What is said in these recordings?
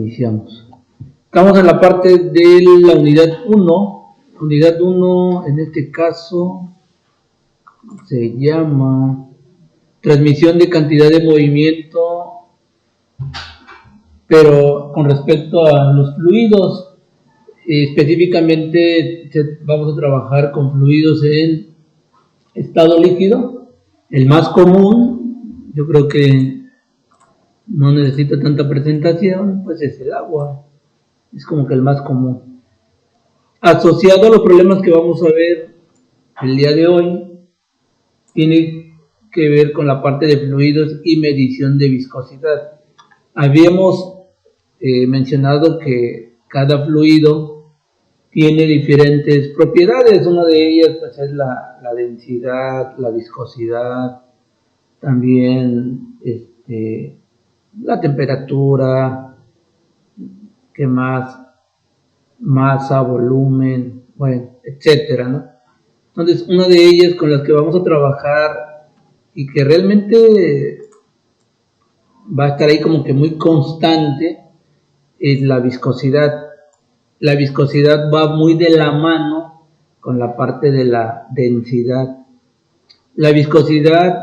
Iniciamos. Estamos en la parte de la unidad 1. Unidad 1, en este caso, se llama transmisión de cantidad de movimiento, pero con respecto a los fluidos. Específicamente vamos a trabajar con fluidos en estado líquido. El más común, yo creo que no necesita tanta presentación, pues es el agua. Es como que el más común. Asociado a los problemas que vamos a ver el día de hoy, tiene que ver con la parte de fluidos y medición de viscosidad. Habíamos mencionado que cada fluido tiene diferentes propiedades. Una de ellas pues, es la densidad, la viscosidad, también la temperatura, ¿qué más? Masa, volumen, bueno, etcétera, ¿no? Entonces, una de ellas con las que vamos a trabajar y que realmente va a estar ahí como que muy constante es la viscosidad. La viscosidad va muy de la mano con la parte de la densidad. La viscosidad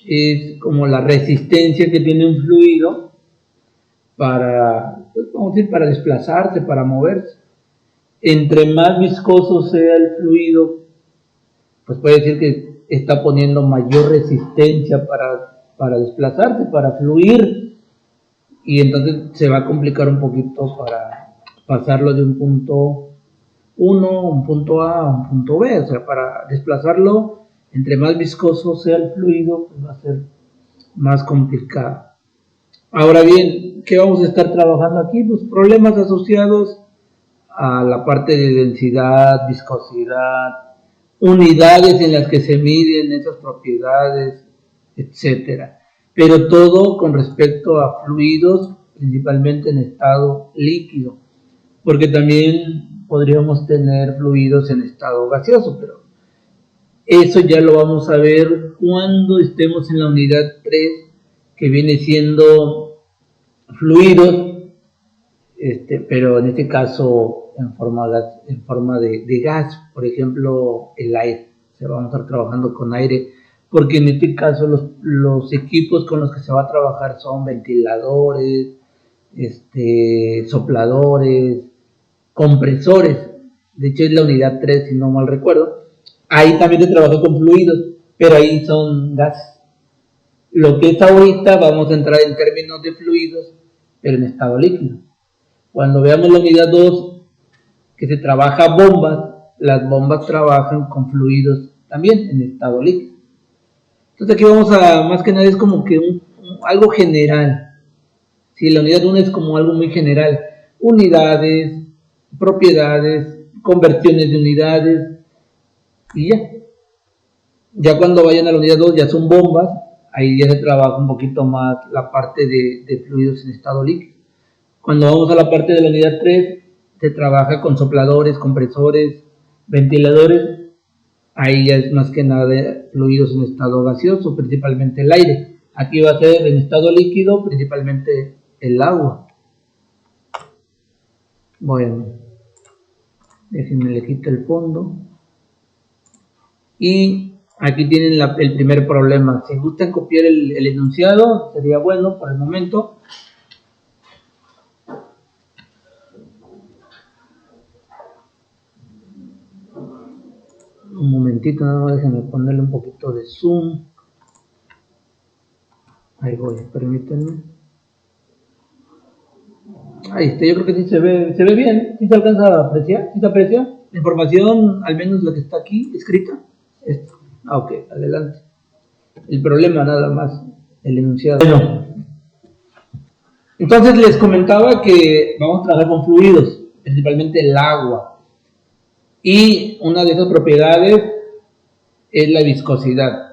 es como la resistencia que tiene un fluido para, pues, vamos a decir, para desplazarse, para moverse. Entre más viscoso sea el fluido, pues puede decir que está poniendo mayor resistencia para desplazarse, para fluir, y entonces se va a complicar un poquito para pasarlo de un punto 1, un punto A a un punto B. O sea, para desplazarlo, entre más viscoso sea el fluido, pues va a ser más complicado. Ahora bien, ¿qué vamos a estar trabajando aquí? Pues problemas asociados a la parte de densidad, viscosidad, unidades en las que se miden esas propiedades, etcétera. Pero todo con respecto a fluidos, principalmente en estado líquido, porque también podríamos tener fluidos en estado gaseoso, pero eso ya lo vamos a ver cuando estemos en la unidad 3, que viene siendo fluidos, pero en este caso en forma de gas, por ejemplo, el aire. O sea, vamos a estar trabajando con aire, porque en este caso los equipos con los que se va a trabajar son ventiladores, sopladores, compresores. De hecho es la unidad 3, si no mal recuerdo. Ahí también se trabaja con fluidos, pero ahí son gases. Lo que es ahorita vamos a entrar en términos de fluidos, pero en estado líquido. Cuando veamos la unidad 2, que se trabaja bombas, las bombas trabajan con fluidos también en estado líquido. Entonces aquí vamos a, más que nada es como que algo general. Sí, la unidad 1 es como algo muy general. Unidades, propiedades, conversiones de unidades y ya. Ya cuando vayan a la unidad 2 ya son bombas, ahí ya se trabaja un poquito más la parte de fluidos en estado líquido. Cuando vamos a la parte de la unidad 3, se trabaja con sopladores, compresores, ventiladores. Ahí ya es más que nada de fluidos en estado gaseoso, principalmente el aire. Aquí va a ser en estado líquido, principalmente el agua. Bueno, déjenme le quito el fondo. Y aquí tienen el primer problema. Si gustan copiar el enunciado, sería bueno por el momento. Un momentito, nada más déjenme ponerle un poquito de zoom. Ahí voy, permítanme. Ahí está, yo creo que sí se ve bien. ¿Sí se alcanza a apreciar? ¿Sí se aprecia? La información, al menos la que está aquí escrita. Ok, adelante. El problema nada más, el enunciado. Bueno, entonces les comentaba que vamos a trabajar con fluidos, principalmente el agua. Y una de esas propiedades es la viscosidad.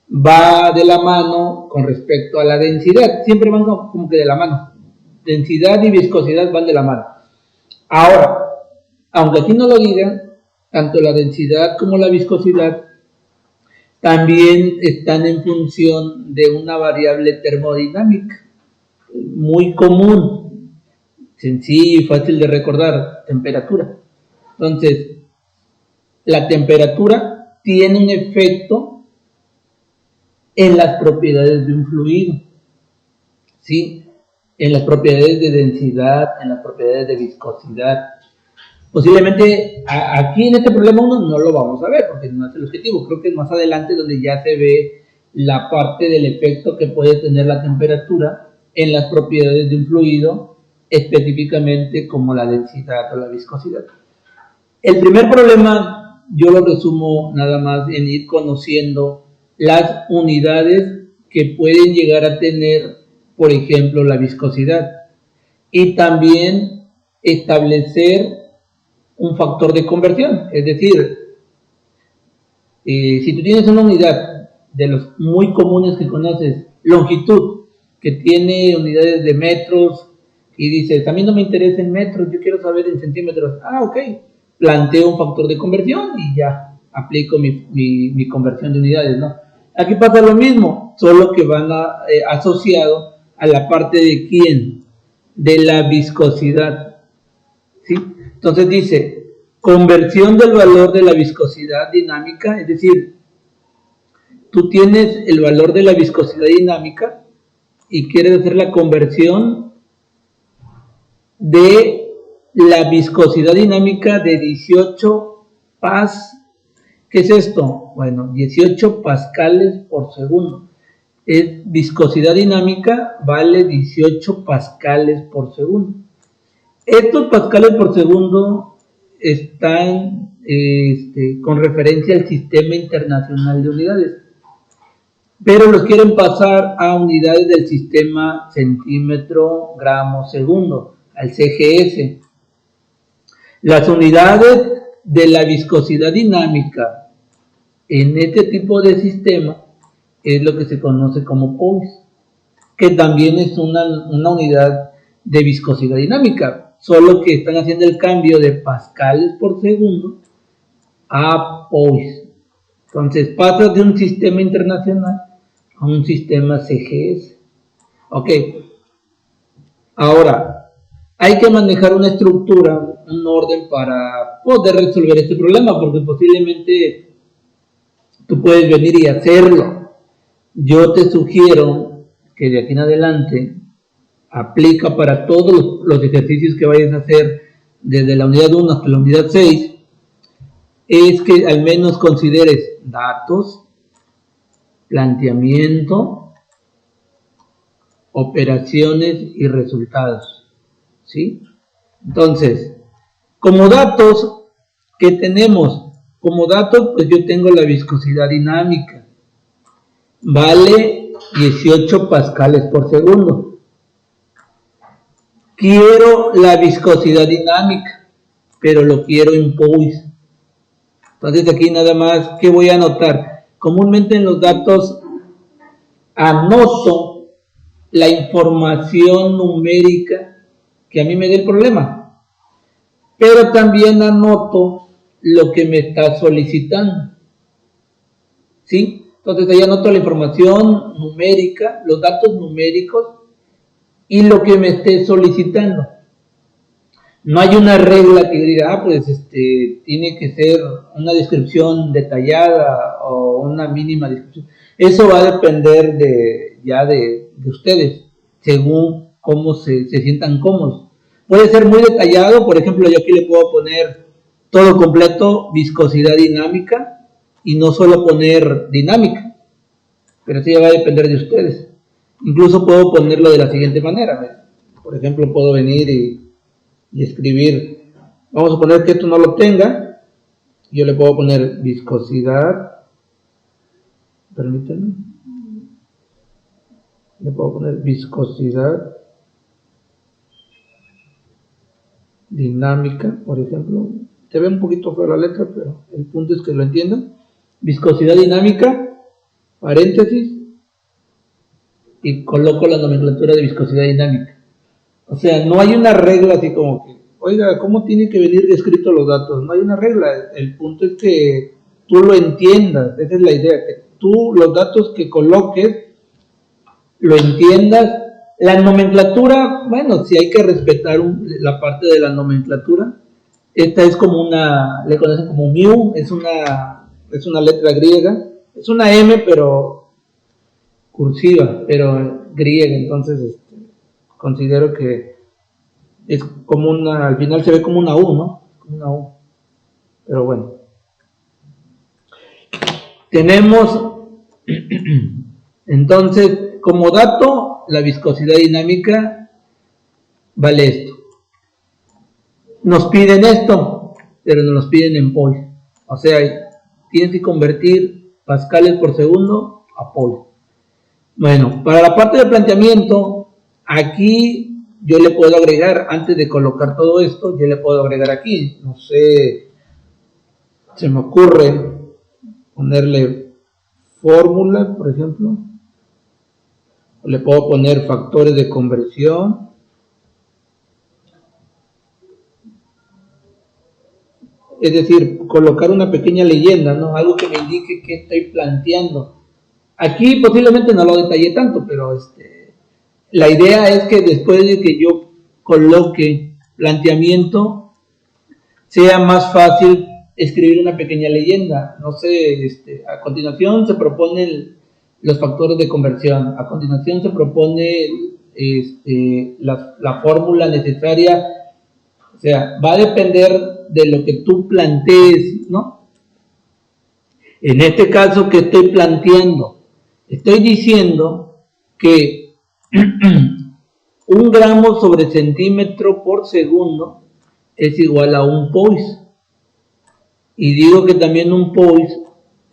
Va de la mano con respecto a la densidad. Siempre van como que de la mano. Densidad y viscosidad van de la mano. Ahora, aunque aquí no lo digan, tanto la densidad como la viscosidad también están en función de una variable termodinámica muy común. sencillo y fácil de recordar, temperatura. Entonces, la temperatura tiene un efecto en las propiedades de un fluido, ¿sí? En las propiedades de densidad, en las propiedades de viscosidad. Posiblemente aquí en este problema 1 no lo vamos a ver porque no es el objetivo. Creo que es más adelante donde ya se ve la parte del efecto que puede tener la temperatura en las propiedades de un fluido, específicamente como la densidad o la viscosidad. El primer problema yo lo resumo nada más en ir conociendo las unidades que pueden llegar a tener, por ejemplo, la viscosidad, y también establecer un factor de conversión. Es decir, si tú tienes una unidad de los muy comunes que conoces, longitud, que tiene unidades de metros, y dices, a mí no me interesa en metros, yo quiero saber en centímetros. Ok, planteo un factor de conversión y ya aplico mi conversión de unidades, ¿no? Aquí pasa lo mismo, solo que van asociado a la parte de ¿quién? De la viscosidad, ¿sí? Entonces dice, conversión del valor de la viscosidad dinámica, es decir, tú tienes el valor de la viscosidad dinámica y quieres hacer la conversión de la viscosidad dinámica de 18 pas. ¿Qué es esto? Bueno, 18 pascales por segundo. Viscosidad dinámica vale 18 pascales por segundo. Estos pascales por segundo están con referencia al Sistema Internacional de Unidades, pero los quieren pasar a unidades del sistema centímetro, gramo, segundo, al CGS. Las unidades de la viscosidad dinámica en este tipo de sistema es lo que se conoce como poise, que también es una unidad de viscosidad dinámica, solo que están haciendo el cambio de pascales por segundo a poise. Entonces pasa de un sistema internacional a un sistema CGS. Ok, ahora hay que manejar una estructura, un orden para poder resolver este problema, porque posiblemente tú puedes venir y hacerlo. Yo te sugiero que de aquí en adelante aplica para todos los ejercicios que vayas a hacer desde la unidad 1 hasta la unidad 6, es que al menos consideres datos, planteamiento, operaciones y resultados, ¿sí? Entonces, como datos que tenemos, como datos, pues yo tengo la viscosidad dinámica, vale 18 pascales por segundo. Quiero la viscosidad dinámica, pero lo quiero en poise. Entonces aquí nada más, ¿qué voy a anotar? Comúnmente en los datos anoto la información numérica que a mí me dé el problema, pero también anoto lo que me está solicitando, ¿sí? Entonces ahí anoto la información numérica, los datos numéricos y lo que me esté solicitando. No hay una regla que diga, pues tiene que ser una descripción detallada o una mínima descripción. Eso va a depender de ustedes, según cómo se sientan cómodos. Puede ser muy detallado, por ejemplo, yo aquí le puedo poner todo completo, viscosidad dinámica, y no solo poner dinámica, pero eso ya va a depender de ustedes. Incluso puedo ponerlo de la siguiente manera. Por ejemplo, puedo venir y escribir, vamos a poner que esto no lo tenga, yo le puedo poner viscosidad, permítanme, le puedo poner viscosidad dinámica, por ejemplo, se ve un poquito feo la letra, pero el punto es que lo entiendan, viscosidad dinámica, paréntesis, y coloco la nomenclatura de viscosidad dinámica. O sea, no hay una regla así como que, oiga, ¿cómo tienen que venir descritos los datos? No hay una regla, el punto es que tú lo entiendas, esa es la idea, que tú los datos que coloques lo entiendas La nomenclatura, bueno, sí hay que respetar la parte de la nomenclatura. Esta es como una, le conocen como mu, es una letra griega, es una M pero cursiva, pero griega, entonces considero que es como una, al final se ve como una U, ¿no? Como una U, pero bueno. Tenemos, entonces, como dato, la viscosidad dinámica vale esto. Nos piden esto, pero nos piden en POI. O sea, tienes que convertir pascales por segundo a POI. Bueno, para la parte de planteamiento, aquí yo le puedo agregar, antes de colocar todo esto, yo le puedo agregar aquí, no sé, se me ocurre ponerle fórmula, por ejemplo, le puedo poner factores de conversión, es decir, colocar una pequeña leyenda, ¿no? Algo que me indique qué estoy planteando. Aquí posiblemente no lo detallé tanto, pero la idea es que después de que yo coloque planteamiento, sea más fácil escribir una pequeña leyenda. No sé, a continuación se proponen los factores de conversión, a continuación se propone la fórmula necesaria. O sea, va a depender de lo que tú plantees, ¿no? En este caso, ¿qué estoy planteando? Estoy diciendo que 1 gramo sobre centímetro por segundo es igual a 1 POIS. Y digo que también 1 POIS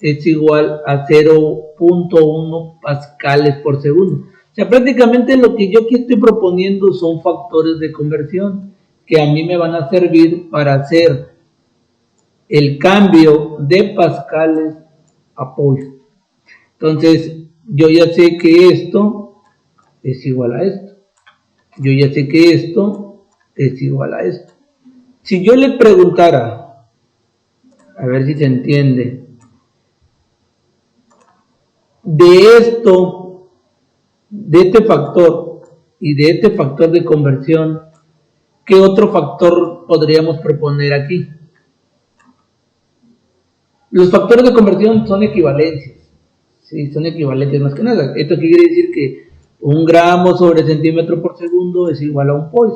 es igual a 0.1 pascales por segundo. O sea, prácticamente lo que yo aquí estoy proponiendo son factores de conversión que a mí me van a servir para hacer el cambio de pascales a POIS. Entonces, yo ya sé que esto es igual a esto. Yo ya sé que esto es igual a esto. Si yo le preguntara, a ver si se entiende, de esto, de este factor y de este factor de conversión, ¿qué otro factor podríamos proponer aquí? Los factores de conversión son equivalencias. Sí, son equivalentes más que nada. Esto quiere decir que 1 gramo sobre centímetro por segundo es igual a 1 POIS.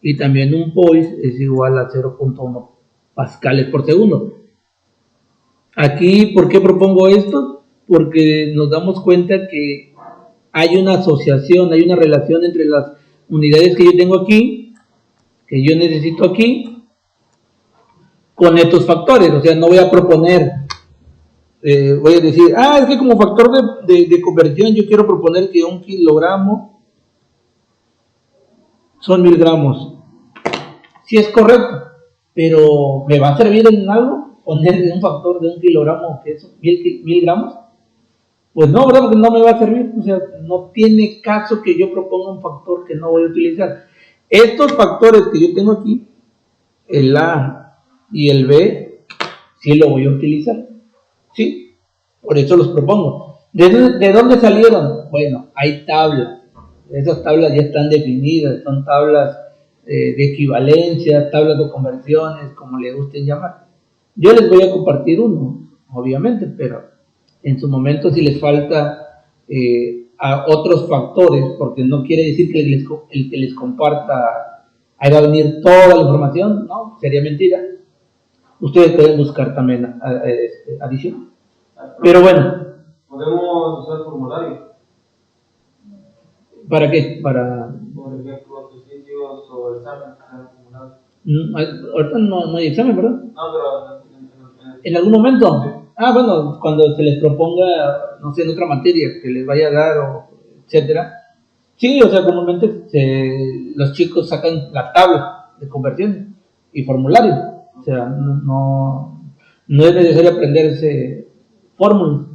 Y también 1 POIS es igual a 0.1 pascales por segundo. Aquí, ¿por qué propongo esto? Porque nos damos cuenta que hay una asociación, hay una relación entre las unidades que yo tengo aquí, que yo necesito aquí, con estos factores. O sea, no voy a proponer, voy a decir, es que como factor de conversión yo quiero proponer que 1 kilogramo son 1000 gramos. Sí es correcto, pero ¿me va a servir en algo poner un factor de 1 kilogramo que es 1000 gramos? Pues no, ¿verdad? Porque no me va a servir. O sea, no tiene caso que yo proponga un factor que no voy a utilizar. Estos factores que yo tengo aquí, el A y el B, sí lo voy a utilizar. ¿Sí? Por eso los propongo. ¿De dónde salieron? Bueno, hay tablas. Esas tablas ya están definidas. Son tablas de equivalencia, tablas de conversiones, como le gusten llamar. Yo les voy a compartir uno, obviamente, pero en su momento si les falta a otros factores, porque no quiere decir que el que les comparta ahí va a venir toda la información, no, sería mentira. Ustedes pueden buscar también adición. Pero bueno. ¿Podemos usar formulario? ¿Para qué? Para... Por ejemplo, tus sitios o exámenes formulario. Ahorita no hay examen, ¿verdad? No, pero ¿En algún momento? Sí. Bueno, cuando se les proponga, no sé, en otra materia que les vaya a dar, o etcétera. Sí, o sea, comúnmente los chicos sacan la tabla de conversión y formulario. O sea, no es necesario aprenderse fórmulas,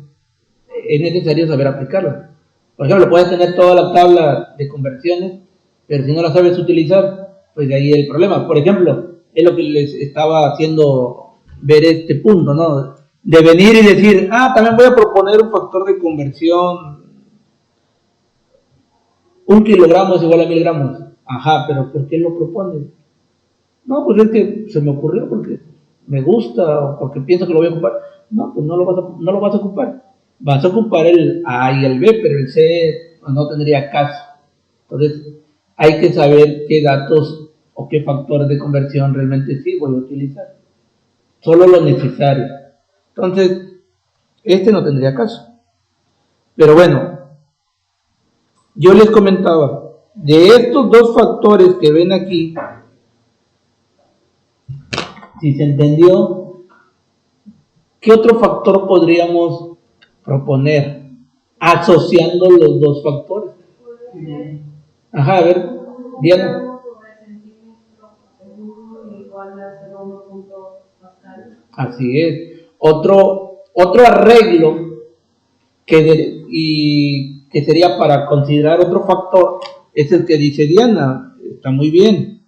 es necesario saber aplicarlas. Por ejemplo, puedes tener toda la tabla de conversiones, pero si no la sabes utilizar, pues de ahí el problema. Por ejemplo, es lo que les estaba haciendo ver este punto, ¿no? De venir y decir, también voy a proponer un factor de conversión 1 kilogramo es igual a 1000 gramos. Ajá, pero ¿por qué lo propones? No, pues es que se me ocurrió porque me gusta o porque pienso que lo voy a ocupar. No, pues no lo vas a ocupar. Vas a ocupar el A y el B, pero el C no tendría caso. Entonces, hay que saber qué datos o qué factores de conversión realmente sí voy a utilizar. Solo lo necesario. Entonces, este no tendría caso. Pero bueno, yo les comentaba, de estos dos factores que ven aquí, si se entendió, ¿qué otro factor podríamos proponer asociando los dos factores? Ajá, a ver, Diana. Así es. Otro arreglo que sería para considerar otro factor es el que dice Diana. Está muy bien.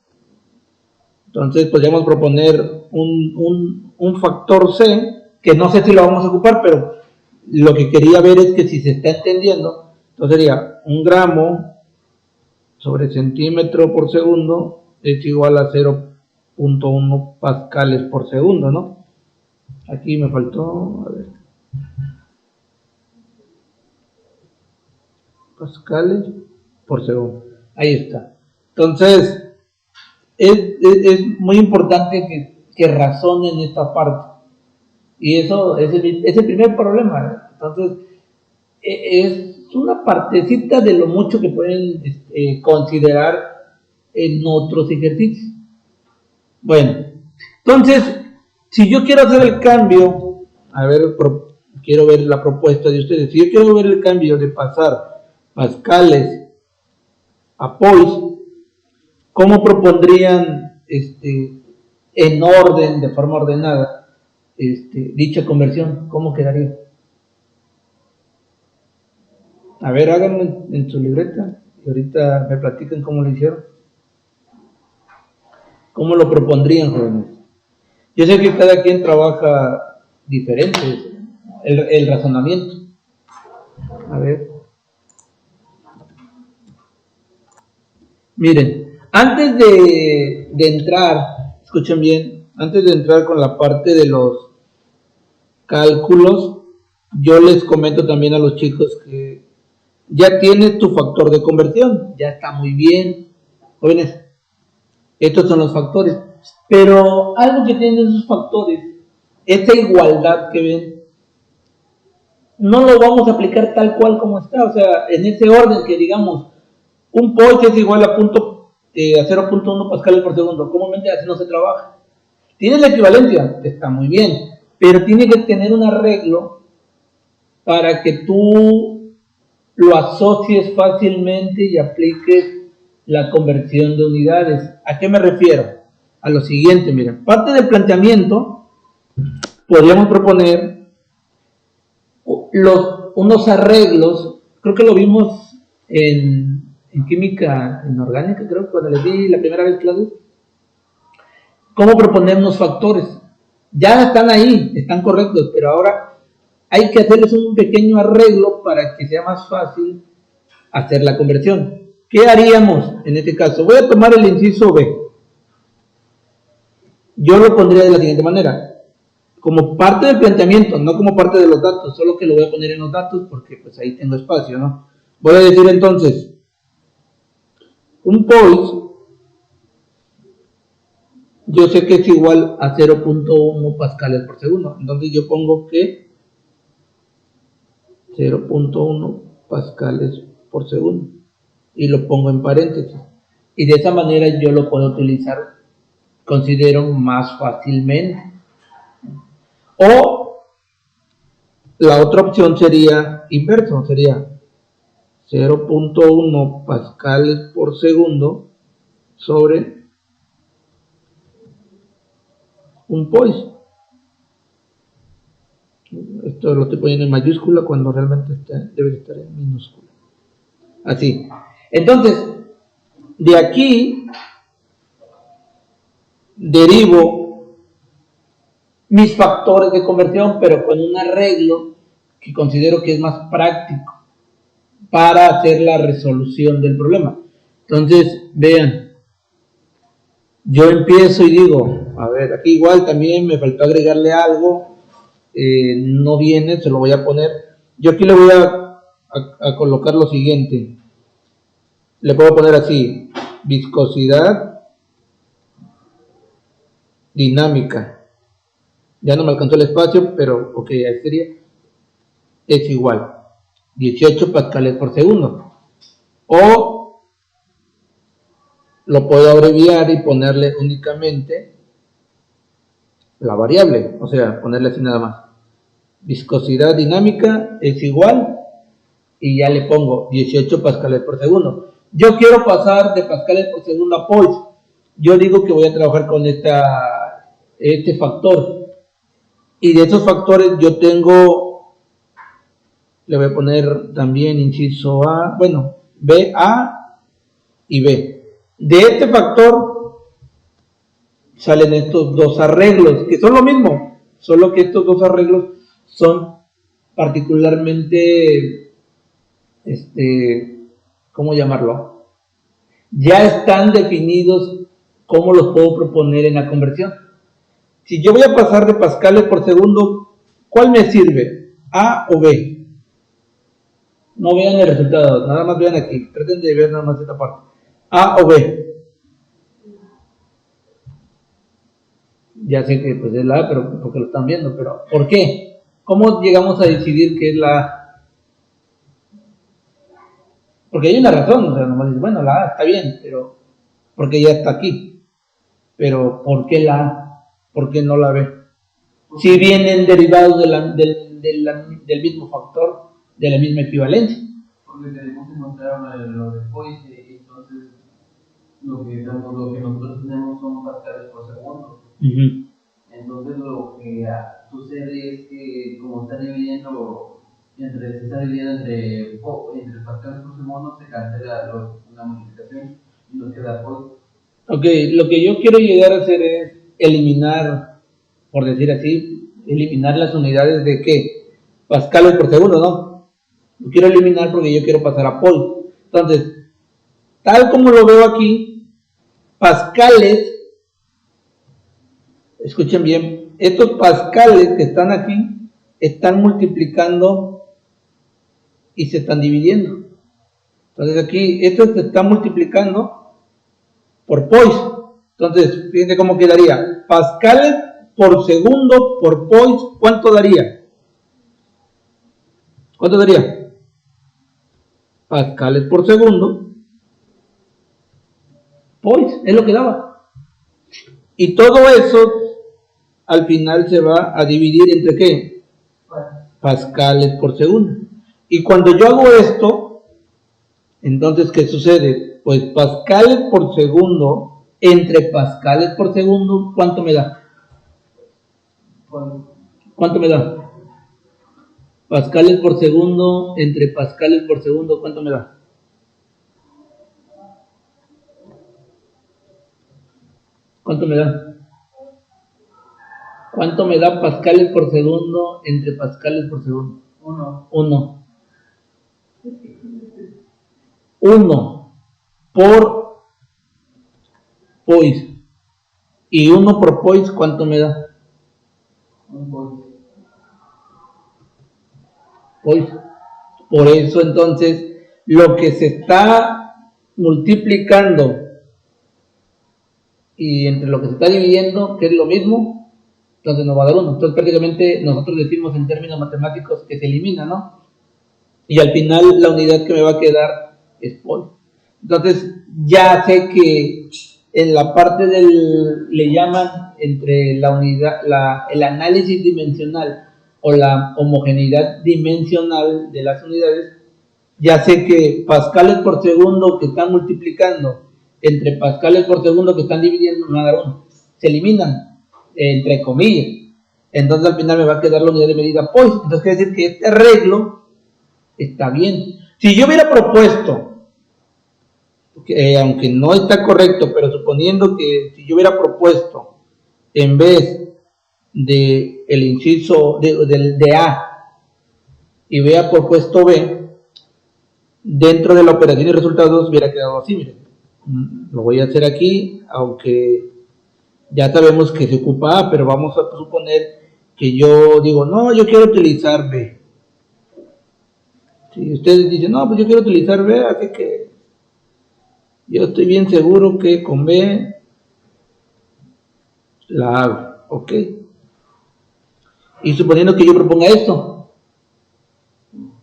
Entonces podríamos proponer un factor C, que no sé si lo vamos a ocupar, pero lo que quería ver es que si se está entendiendo, entonces sería 1 gramo sobre centímetro por segundo es igual a 0.1 pascales por segundo, ¿no? Aquí me faltó, a ver, pascales por segundo. Ahí está. Entonces, es muy importante que razonen esta parte. Y eso es el primer problema. Entonces, es una partecita de lo mucho que pueden considerar en otros ejercicios. Bueno, entonces, si yo quiero hacer el cambio, a ver, quiero ver la propuesta de ustedes. Si yo quiero ver el cambio de pasar pascales a pois, ¿cómo propondrían en orden, de forma ordenada, dicha conversión? ¿Cómo quedaría? A ver, háganlo en su libreta y ahorita me platican cómo lo hicieron. ¿Cómo lo propondrían, jóvenes? Yo sé que cada quien trabaja diferente el razonamiento. A ver. Miren, antes de entrar, escuchen bien, antes de entrar con la parte de los cálculos, yo les comento también a los chicos que ya tienes tu factor de conversión, ya está muy bien, jóvenes, estos son los factores, pero algo que tienen esos factores, esta igualdad que ven, no lo vamos a aplicar tal cual como está, o sea, en ese orden que digamos, un pois es igual a 0.1 pascales por segundo, comúnmente así no se trabaja. Tienes la equivalencia, está muy bien, pero tiene que tener un arreglo para que tú lo asocies fácilmente y apliques la conversión de unidades. ¿A qué me refiero? A lo siguiente, miren, parte del planteamiento podríamos proponer unos arreglos, creo que lo vimos en química inorgánica, creo, cuando les di la primera vez clases, cómo proponernos factores. Ya están ahí, están correctos, pero ahora hay que hacerles un pequeño arreglo para que sea más fácil hacer la conversión. ¿Qué haríamos en este caso? Voy a tomar el inciso B. Yo lo pondría de la siguiente manera. Como parte del planteamiento, no como parte de los datos, solo que lo voy a poner en los datos porque pues ahí tengo espacio, ¿no? Voy a decir entonces, un pois, yo sé que es igual a 0.1 pascales por segundo, entonces yo pongo que 0.1 pascales por segundo y lo pongo en paréntesis, y de esa manera yo lo puedo utilizar, considero, más fácilmente. O la otra opción sería inverso, sería 0.1 pascales por segundo sobre un pois. Esto lo estoy poniendo en mayúscula cuando realmente debe estar en minúscula. Así. Entonces, de aquí derivo mis factores de conversión, pero con un arreglo que considero que es más práctico. para hacer la resolución del problema. Entonces, vean, yo empiezo y digo, a ver, aquí igual también me faltó agregarle algo, no viene, se lo voy a poner. Yo aquí le voy a colocar lo siguiente. Le puedo poner así, viscosidad dinámica. Ya no me alcanzó el espacio, pero ok, ahí sería. Es igual, 18 pascales por segundo. O lo puedo abreviar y ponerle únicamente la variable, o sea, ponerle así nada más. Viscosidad dinámica es igual, y ya le pongo 18 pascales por segundo. Yo quiero pasar de pascales por segundo a Poise. Yo digo que voy a trabajar con este factor. Y de esos factores yo tengo, le voy a poner también inciso A, bueno, B, A y B. De este factor salen estos dos arreglos, que son lo mismo, solo que estos dos arreglos son particularmente, ¿cómo llamarlo? Ya están definidos cómo los puedo proponer en la conversión. Si yo voy a pasar de pascales por segundo, ¿cuál me sirve? ¿A o B? No vean el resultado, nada más vean aquí, traten de ver nada más esta parte. ¿A o B? Ya sé que pues es la A, pero porque lo están viendo, pero ¿por qué? ¿Cómo llegamos a decidir que es la A? Porque hay una razón, o sea, nomás dices, bueno, la A está bien, pero porque ya está aquí. Pero ¿por qué la A? ¿Por qué no la B? Si vienen derivados del mismo factor, de la misma equivalencia. Porque tenemos que encontrar lo de Poise, entonces lo que nosotros tenemos son pascales por segundo. Entonces lo que sucede es que como está dividiendo entre pascales por segundo, se cancela la multiplicación y nos queda Poise. Ok, lo que yo quiero llegar a hacer es eliminar, por decir así, eliminar las unidades de ¿qué? Pascales por segundo, ¿no? Lo quiero eliminar porque yo quiero pasar a Poise. Entonces, tal como lo veo aquí, pascales, escuchen bien, estos pascales que están aquí están multiplicando y se están dividiendo. Entonces aquí, estos se están multiplicando por Poise. Entonces, fíjense cómo quedaría. Pascales por segundo por Poise, ¿cuánto daría? ¿Cuánto daría? Pascales por segundo, Poise, es lo que daba. Y todo eso al final se va a dividir entre ¿qué? Pascales por segundo. Y cuando yo hago esto, entonces, ¿qué sucede? Pues pascales por segundo entre pascales por segundo, ¿cuánto me da? ¿Cuánto me da? Pascales por segundo entre pascales por segundo, ¿cuánto me da? ¿Cuánto me da? ¿Cuánto me da pascales por segundo entre pascales por segundo? 1. 1 por Poise. Y 1 por Poise, ¿cuánto me da? Poise. Por eso entonces lo que se está multiplicando y entre lo que se está dividiendo, que es lo mismo, entonces nos va a dar 1. Entonces prácticamente nosotros decimos en términos matemáticos que se elimina, ¿no? Y al final la unidad que me va a quedar es Poise. Entonces ya sé que en la parte le llaman entre la unidad, el análisis dimensional o la homogeneidad dimensional de las unidades, ya sé que pascales por segundo que están multiplicando entre pascales por segundo que están dividiendo me va a dar 1. Se eliminan, entre comillas. Entonces al final me va a quedar la unidad de medida Poise. Entonces quiere decir que este arreglo está bien. Si yo hubiera propuesto, aunque no está correcto, pero suponiendo que si yo hubiera propuesto en vez de el inciso de A y hubiera propuesto B, dentro de la operación y resultados hubiera quedado así, miren. Lo voy a hacer aquí, aunque ya sabemos que se ocupa A, pero vamos a suponer que yo digo, no, yo quiero utilizar B. Si ustedes dicen, no, pues yo quiero utilizar B, así que yo estoy bien seguro que con B la hago, ok. Y suponiendo que yo proponga esto,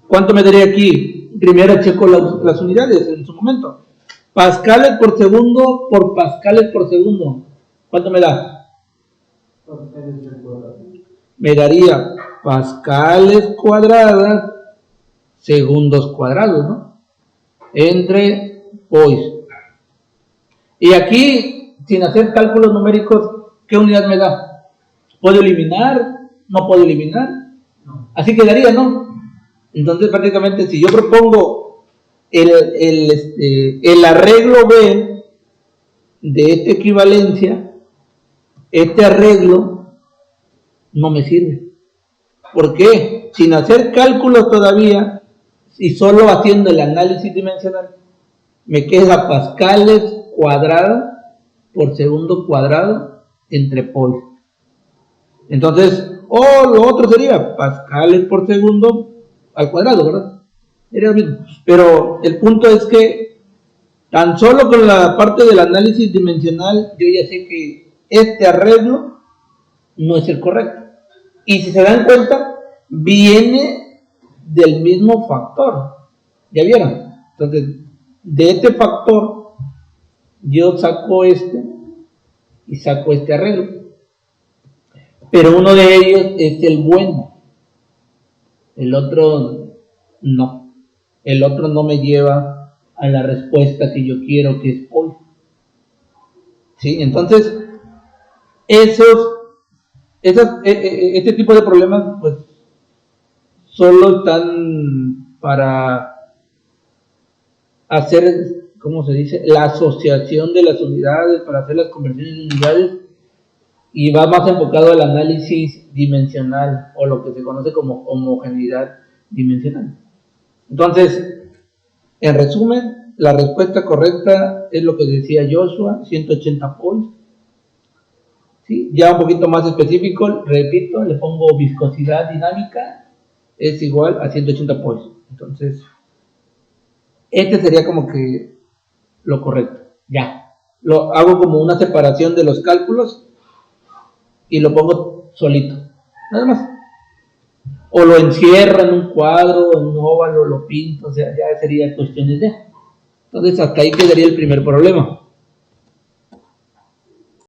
¿cuánto me daría aquí? Primero checo las unidades en su momento. Pascales por segundo por pascales por segundo. ¿Cuánto me da? Me daría pascales cuadradas, segundos cuadrados, ¿no? Entre pois. Y aquí, sin hacer cálculos numéricos, ¿qué unidad me da? ¿Puedo eliminar? ¿No puedo eliminar? No. Así quedaría, ¿no? Entonces, prácticamente, si yo propongo el arreglo B de esta equivalencia, este arreglo no me sirve. ¿Por qué? Sin hacer cálculos todavía y solo haciendo el análisis dimensional, me queda pascales cuadrados por segundo cuadrado entre pois. Entonces, lo otro sería pascales por segundo al cuadrado, ¿verdad? Sería lo mismo. Pero el punto es que tan solo con la parte del análisis dimensional, yo ya sé que este arreglo no es el correcto. Y si se dan cuenta, viene del mismo factor. ¿Ya vieron? Entonces, de este factor, yo saco este y saco este arreglo. Pero uno de ellos es el bueno. El otro no. El otro no me lleva a la respuesta que yo quiero, que es hoy. ¿Sí? Entonces, este tipo de problemas, pues, solo están para hacer, ¿cómo se dice? La asociación de las unidades, para hacer las conversiones de unidades, y va más enfocado al análisis dimensional, o lo que se conoce como homogeneidad dimensional. Entonces, en resumen, la respuesta correcta es lo que decía Joshua, 180 pois. ¿Sí? Ya un poquito más específico, repito, le pongo viscosidad dinámica, es igual a 180 pois. Entonces, este sería como que lo correcto. Ya. Lo hago como una separación de los cálculos y lo pongo solito. Nada más. O lo encierro en un cuadro, en un óvalo, lo pinto, o sea, ya sería cuestiones de. Entonces, hasta ahí quedaría el primer problema.